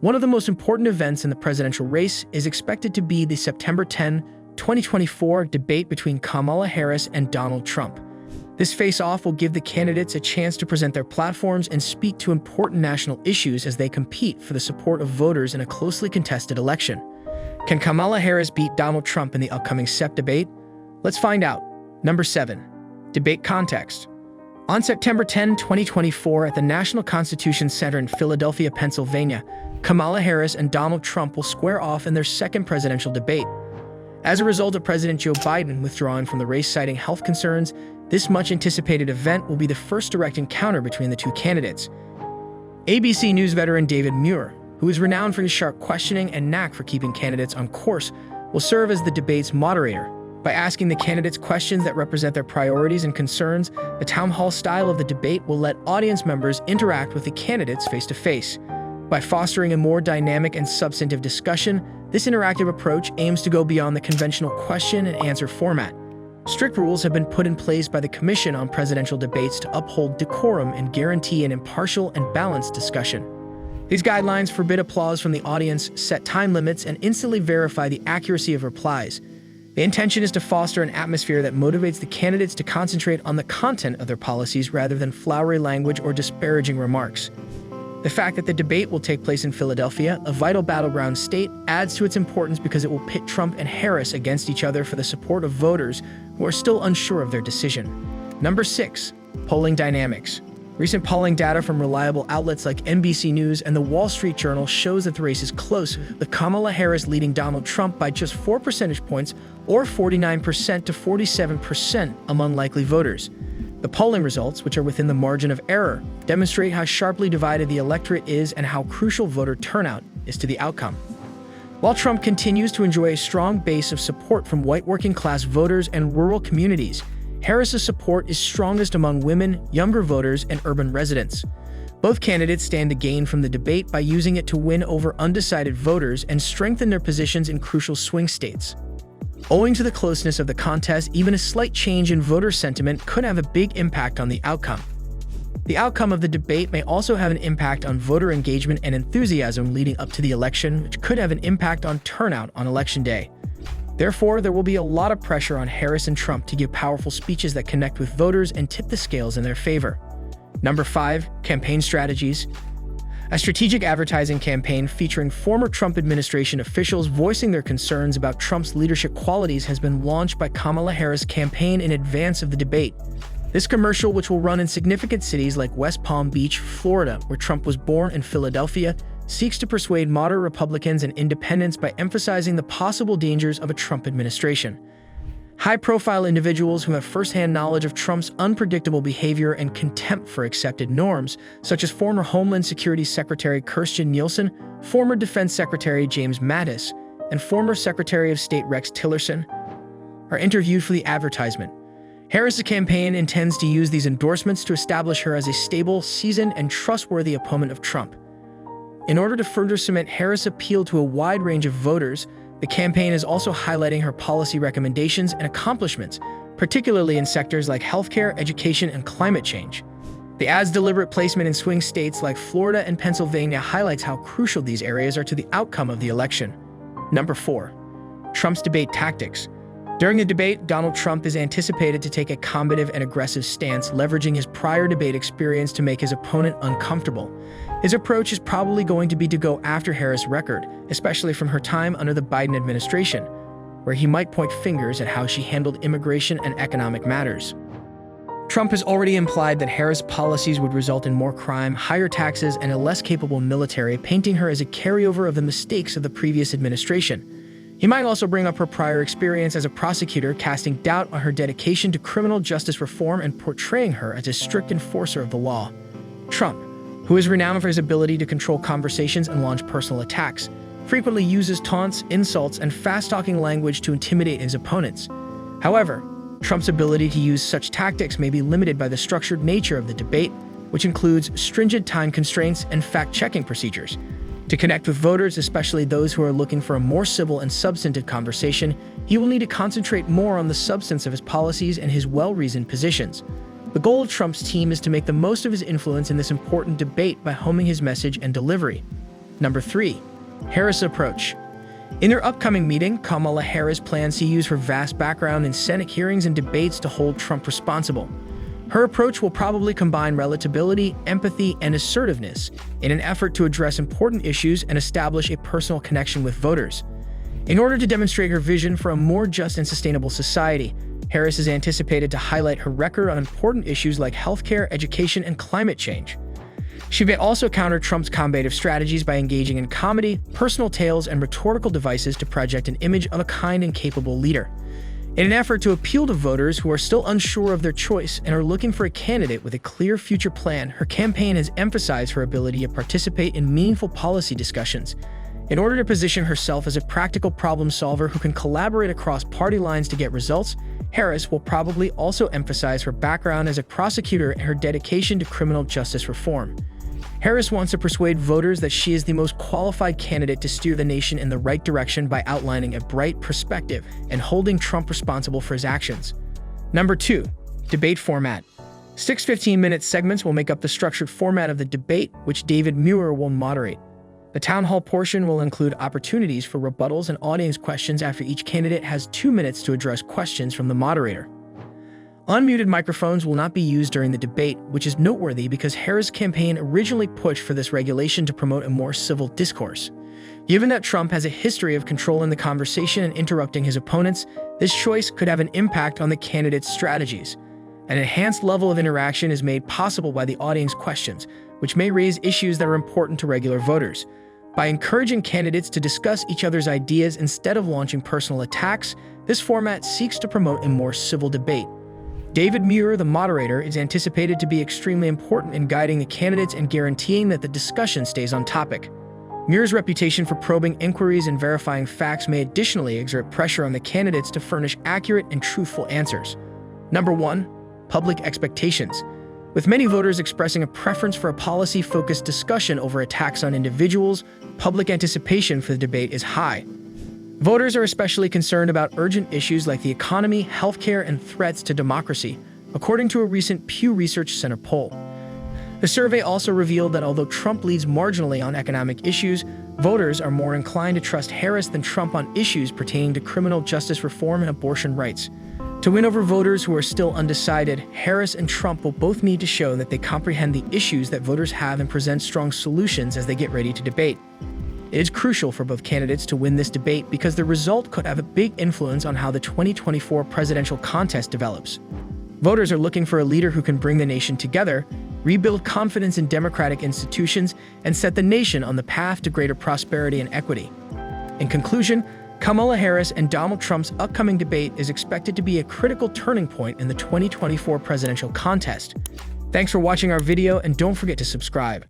One of the most important events in the presidential race is expected to be the September 10, 2024 debate between Kamala Harris and Donald Trump. This face-off will give the candidates a chance to present their platforms and speak to important national issues as they compete for the support of voters in a closely contested election. Can Kamala Harris beat Donald Trump in the upcoming Sept debate? Let's find out. Number 7. Debate context. On September 10, 2024, at the National Constitution Center in Philadelphia, Pennsylvania, Kamala Harris and Donald Trump will square off in their second presidential debate. As a result of President Joe Biden withdrawing from the race citing health concerns, this much-anticipated event will be the first direct encounter between the two candidates. ABC News veteran David Muir, who is renowned for his sharp questioning and knack for keeping candidates on course, will serve as the debate's moderator. By asking the candidates questions that represent their priorities and concerns, the town hall style of the debate will let audience members interact with the candidates face-to-face. By fostering a more dynamic and substantive discussion, this interactive approach aims to go beyond the conventional question and answer format. Strict rules have been put in place by the Commission on Presidential Debates to uphold decorum and guarantee an impartial and balanced discussion. These guidelines forbid applause from the audience, set time limits, and instantly verify the accuracy of replies. The intention is to foster an atmosphere that motivates the candidates to concentrate on the content of their policies rather than flowery language or disparaging remarks. The fact that the debate will take place in Philadelphia, a vital battleground state, adds to its importance because it will pit Trump and Harris against each other for the support of voters who are still unsure of their decision. Number 6. Polling dynamics. Recent polling data from reliable outlets like NBC News and the Wall Street Journal shows that the race is close, with Kamala Harris leading Donald Trump by just 4 percentage points, or 49% to 47% among likely voters. The polling results, which are within the margin of error, demonstrate how sharply divided the electorate is and how crucial voter turnout is to the outcome. While Trump continues to enjoy a strong base of support from white working-class voters and rural communities, Harris's support is strongest among women, younger voters, and urban residents. Both candidates stand to gain from the debate by using it to win over undecided voters and strengthen their positions in crucial swing states. Owing to the closeness of the contest, even a slight change in voter sentiment could have a big impact on the outcome. The outcome of the debate may also have an impact on voter engagement and enthusiasm leading up to the election, which could have an impact on turnout on Election Day. Therefore, there will be a lot of pressure on Harris and Trump to give powerful speeches that connect with voters and tip the scales in their favor. Number 5. Campaign strategies. A strategic advertising campaign featuring former Trump administration officials voicing their concerns about Trump's leadership qualities has been launched by Kamala Harris' campaign in advance of the debate. This commercial, which will run in significant cities like West Palm Beach, Florida, where Trump was born, and Philadelphia, seeks to persuade moderate Republicans and independents by emphasizing the possible dangers of a Trump administration. High-profile individuals who have first-hand knowledge of Trump's unpredictable behavior and contempt for accepted norms, such as former Homeland Security Secretary Kirstjen Nielsen, former Defense Secretary James Mattis, and former Secretary of State Rex Tillerson, are interviewed for the advertisement. Harris's campaign intends to use these endorsements to establish her as a stable, seasoned, and trustworthy opponent of Trump. In order to further cement Harris' appeal to a wide range of voters, the campaign is also highlighting her policy recommendations and accomplishments, particularly in sectors like healthcare, education, and climate change. The ad's deliberate placement in swing states like Florida and Pennsylvania highlights how crucial these areas are to the outcome of the election. Number 4. Trump's debate tactics. During the debate, Donald Trump is anticipated to take a combative and aggressive stance, leveraging his prior debate experience to make his opponent uncomfortable. His approach is probably going to be to go after Harris' record, especially from her time under the Biden administration, where he might point fingers at how she handled immigration and economic matters. Trump has already implied that Harris' policies would result in more crime, higher taxes, and a less capable military, painting her as a carryover of the mistakes of the previous administration. He might also bring up her prior experience as a prosecutor, casting doubt on her dedication to criminal justice reform and portraying her as a strict enforcer of the law. Trump, who is renowned for his ability to control conversations and launch personal attacks, frequently uses taunts, insults, and fast-talking language to intimidate his opponents. However, Trump's ability to use such tactics may be limited by the structured nature of the debate, which includes stringent time constraints and fact-checking procedures. To connect with voters, especially those who are looking for a more civil and substantive conversation, he will need to concentrate more on the substance of his policies and his well-reasoned positions. The goal of Trump's team is to make the most of his influence in this important debate by homing his message and delivery. Number 3. Harris approach. In their upcoming meeting, Kamala Harris plans to use her vast background in Senate hearings and debates to hold Trump responsible. Her approach will probably combine relatability, empathy, and assertiveness in an effort to address important issues and establish a personal connection with voters. In order to demonstrate her vision for a more just and sustainable society, Harris is anticipated to highlight her record on important issues like healthcare, education, and climate change. She may also counter Trump's combative strategies by engaging in comedy, personal tales, and rhetorical devices to project an image of a kind and capable leader. In an effort to appeal to voters who are still unsure of their choice and are looking for a candidate with a clear future plan, her campaign has emphasized her ability to participate in meaningful policy discussions. In order to position herself as a practical problem solver who can collaborate across party lines to get results, Harris will probably also emphasize her background as a prosecutor and her dedication to criminal justice reform. Harris wants to persuade voters that she is the most qualified candidate to steer the nation in the right direction by outlining a bright perspective and holding Trump responsible for his actions. Number 2. Debate format. 6 15-minute segments will make up the structured format of the debate, which David Muir will moderate. The town hall portion will include opportunities for rebuttals and audience questions after each candidate has 2 minutes to address questions from the moderator. Unmuted microphones will not be used during the debate, which is noteworthy because Harris' campaign originally pushed for this regulation to promote a more civil discourse. Given that Trump has a history of controlling the conversation and interrupting his opponents, this choice could have an impact on the candidate's strategies. An enhanced level of interaction is made possible by the audience questions, which may raise issues that are important to regular voters. By encouraging candidates to discuss each other's ideas instead of launching personal attacks, this format seeks to promote a more civil debate. David Muir, the moderator, is anticipated to be extremely important in guiding the candidates and guaranteeing that the discussion stays on topic. Muir's reputation for probing inquiries and verifying facts may additionally exert pressure on the candidates to furnish accurate and truthful answers. Number 1. Public expectations. With many voters expressing a preference for a policy-focused discussion over attacks on individuals, public anticipation for the debate is high. Voters are especially concerned about urgent issues like the economy, healthcare, and threats to democracy, according to a recent Pew Research Center poll. The survey also revealed that although Trump leads marginally on economic issues, voters are more inclined to trust Harris than Trump on issues pertaining to criminal justice reform and abortion rights. To win over voters who are still undecided, Harris and Trump will both need to show that they comprehend the issues that voters have and present strong solutions as they get ready to debate. It is crucial for both candidates to win this debate because the result could have a big influence on how the 2024 presidential contest develops. Voters are looking for a leader who can bring the nation together, rebuild confidence in democratic institutions, and set the nation on the path to greater prosperity and equity. In conclusion, Kamala Harris and Donald Trump's upcoming debate is expected to be a critical turning point in the 2024 presidential contest. Thanks for watching our video, and don't forget to subscribe.